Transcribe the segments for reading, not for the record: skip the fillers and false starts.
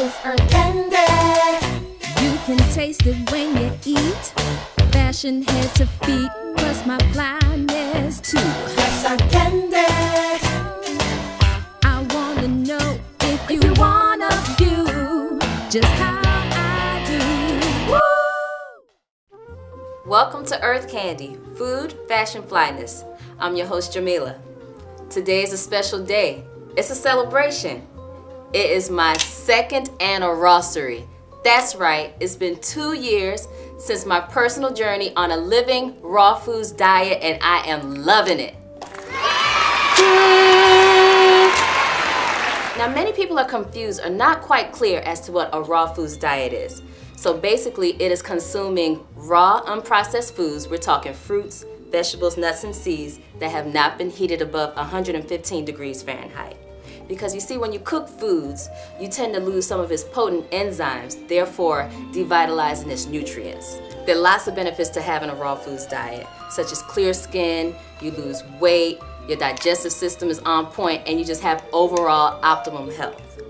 It's Earthcandy. You can taste it when you eat. Fashion head to feet, plus my flyness too. It's Earthcandy. I wanna know if you wanna view just how I do. Woo! Welcome to Earthcandy, Food, Fashion, Flyness. I'm your host, Jamila. Today is a special day. It's a celebration. It is my second Anni-RAW-sary. That's right, it's been 2 years since my personal journey on a living raw foods diet, and I am loving it. Now, many people are confused or not quite clear as to what a raw foods diet is. So basically, it is consuming raw, unprocessed foods. We're talking fruits, vegetables, nuts, and seeds that have not been heated above 115 degrees Fahrenheit. Because you see, when you cook foods, you tend to lose some of its potent enzymes, therefore devitalizing its nutrients. There are lots of benefits to having a raw foods diet, such as clear skin, you lose weight, your digestive system is on point, and you just have overall optimum health.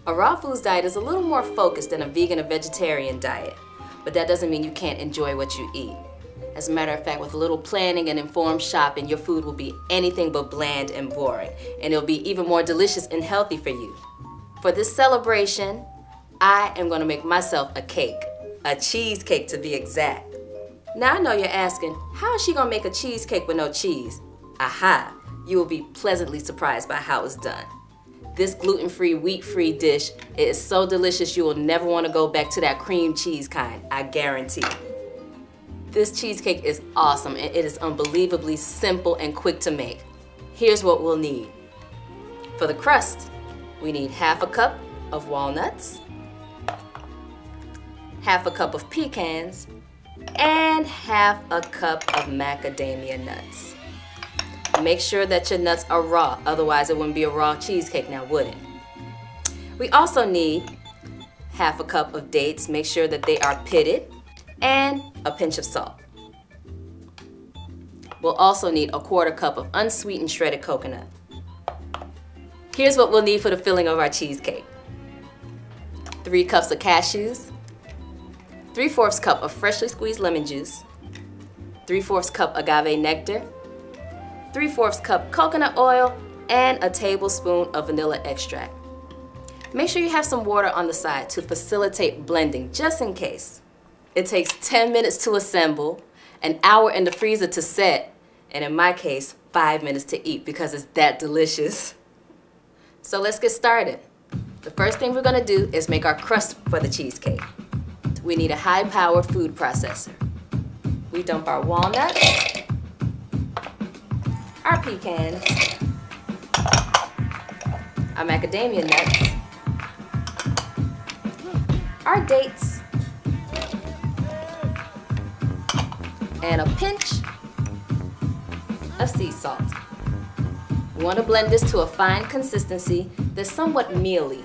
A raw foods diet is a little more focused than a vegan or vegetarian diet, but that doesn't mean you can't enjoy what you eat. As a matter of fact, with a little planning and informed shopping, your food will be anything but bland and boring, and it'll be even more delicious and healthy for you. For this celebration, I am going to make myself a cake, a cheesecake to be exact. Now I know you're asking, how is she going to make a cheesecake with no cheese? Aha! You will be pleasantly surprised by how it's done. This gluten-free, wheat-free dish is so delicious you will never want to go back to that cream cheese kind, I guarantee. This cheesecake is awesome, and it is unbelievably simple and quick to make. Here's what we'll need. For the crust, we need half a cup of walnuts, half a cup of pecans, and half a cup of macadamia nuts. Make sure that your nuts are raw, otherwise it wouldn't be a raw cheesecake now, would it? We also need half a cup of dates. Make sure that they are pitted, and a pinch of salt. We'll also need a quarter cup of unsweetened shredded coconut. Here's what we'll need for the filling of our cheesecake. 3 cups of cashews, 3/4 cup of freshly squeezed lemon juice, 3/4 cup agave nectar, 3/4 cup coconut oil, and a tablespoon of vanilla extract. Make sure you have some water on the side to facilitate blending, just in case. It takes 10 minutes to assemble, an hour in the freezer to set, and in my case, 5 minutes to eat because it's that delicious. So let's get started. The first thing we're gonna do is make our crust for the cheesecake. We need a high-powered food processor. We dump our walnuts, our pecans, our macadamia nuts, our dates, and a pinch of sea salt. We want to blend this to a fine consistency that's somewhat mealy.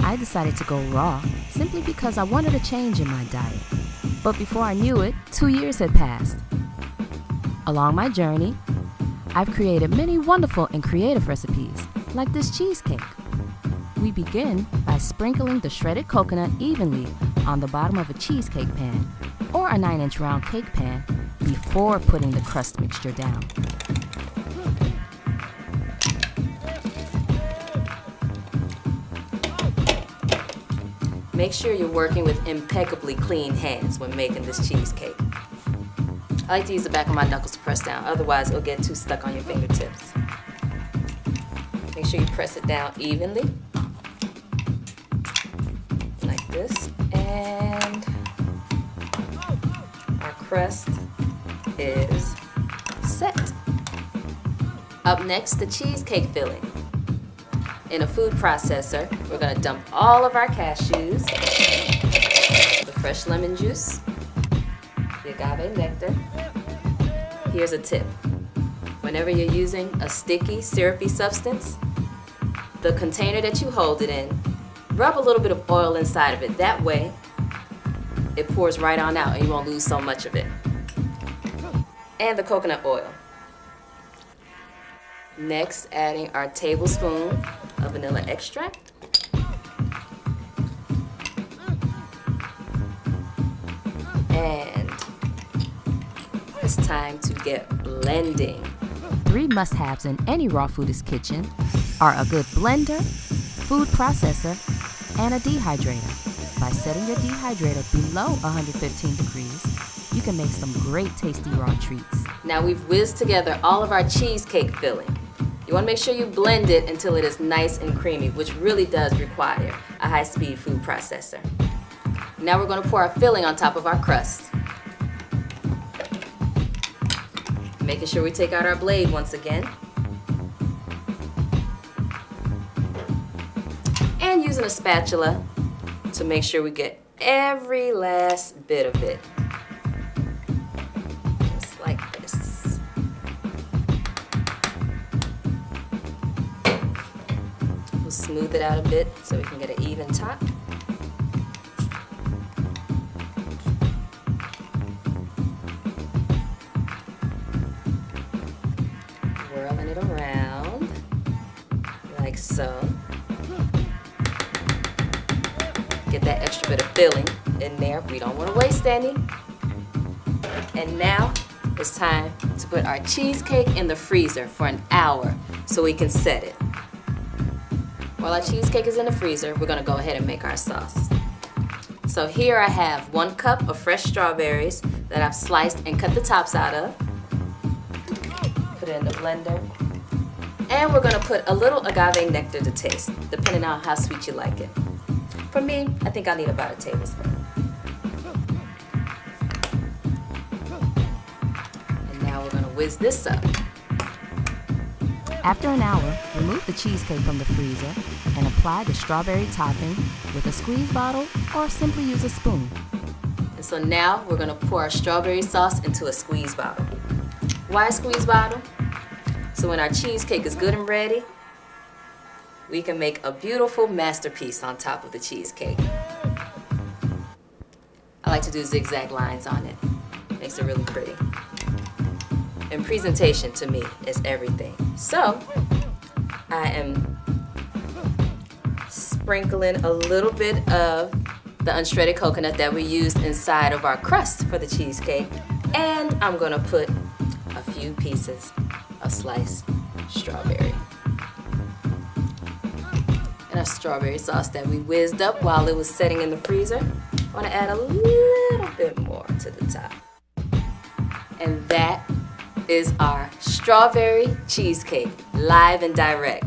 I decided to go raw simply because I wanted a change in my diet. But before I knew it, 2 years had passed. Along my journey, I've created many wonderful and creative recipes, like this cheesecake. We begin by sprinkling the shredded coconut evenly on the bottom of a cheesecake pan or a 9-inch round cake pan before putting the crust mixture down. Make sure you're working with impeccably clean hands when making this cheesecake. I like to use the back of my knuckles to press down, otherwise it'll get too stuck on your fingertips. Make sure you press it down evenly, like this, and our crust is set. Up next, the cheesecake filling. In a food processor, we're gonna dump all of our cashews, the fresh lemon juice, the agave nectar. Here's a tip. Whenever you're using a sticky, syrupy substance, the container that you hold it in, rub a little bit of oil inside of it. That way, it pours right on out and you won't lose so much of it. And the coconut oil. Next, adding our tablespoon of vanilla extract. And it's time to get blending. 3 must-haves in any raw foodist kitchen are a good blender, food processor, and a dehydrator. By setting your dehydrator below 115 degrees, you can make some great tasty raw treats. Now we've whizzed together all of our cheesecake filling. You want to make sure you blend it until it is nice and creamy, which really does require a high-speed food processor. Now we're going to pour our filling on top of our crust. Making sure we take out our blade once again. And using a spatula to make sure we get every last bit of it. Just like this. We'll smooth it out a bit so we can get an even top. Whirling it around like so. Get that extra bit of filling in there. We don't want to waste any. And now it's time to put our cheesecake in the freezer for an hour so we can set it. While our cheesecake is in the freezer, we're going to go ahead and make our sauce. So here I have 1 cup of fresh strawberries that I've sliced and cut the tops out of. Put it in the blender. And we're going to put a little agave nectar to taste, depending on how sweet you like it. For me, I think I need about a tablespoon. And now we're going to whiz this up. After an hour, remove the cheesecake from the freezer and apply the strawberry topping with a squeeze bottle or simply use a spoon. And so now we're going to pour our strawberry sauce into a squeeze bottle. Why a squeeze bottle? So when our cheesecake is good and ready, we can make a beautiful masterpiece on top of the cheesecake. I like to do zigzag lines on it. Makes it really pretty. And presentation to me is everything. So I am sprinkling a little bit of the unshredded coconut that we used inside of our crust for the cheesecake. And I'm gonna put a few pieces of sliced strawberry. And our strawberry sauce that we whizzed up while it was setting in the freezer. I want to add a little bit more to the top. And that is our strawberry cheesecake, live and direct.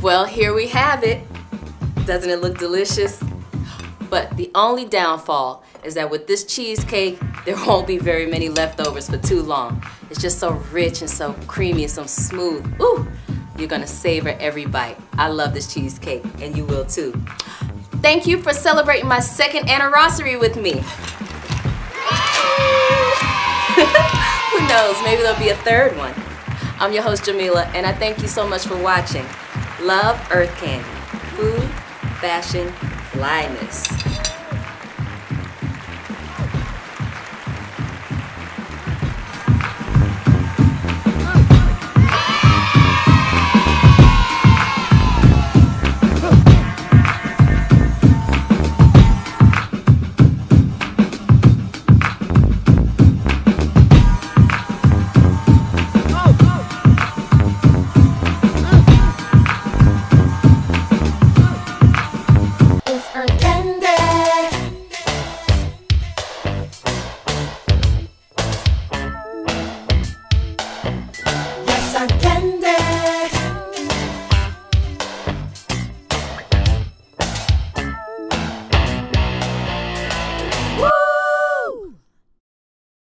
Well, here we have it. Doesn't it look delicious? But the only downfall is that with this cheesecake, there won't be very many leftovers for too long. It's just so rich and so creamy and so smooth. Ooh, you're gonna savor every bite. I love this cheesecake, and you will too. Thank you for celebrating my 2nd anniversary with me. Who knows, maybe there'll be a 3rd one. I'm your host, Jamila, and I thank you so much for watching. Love Earthcandy. Food, fashion, flyness.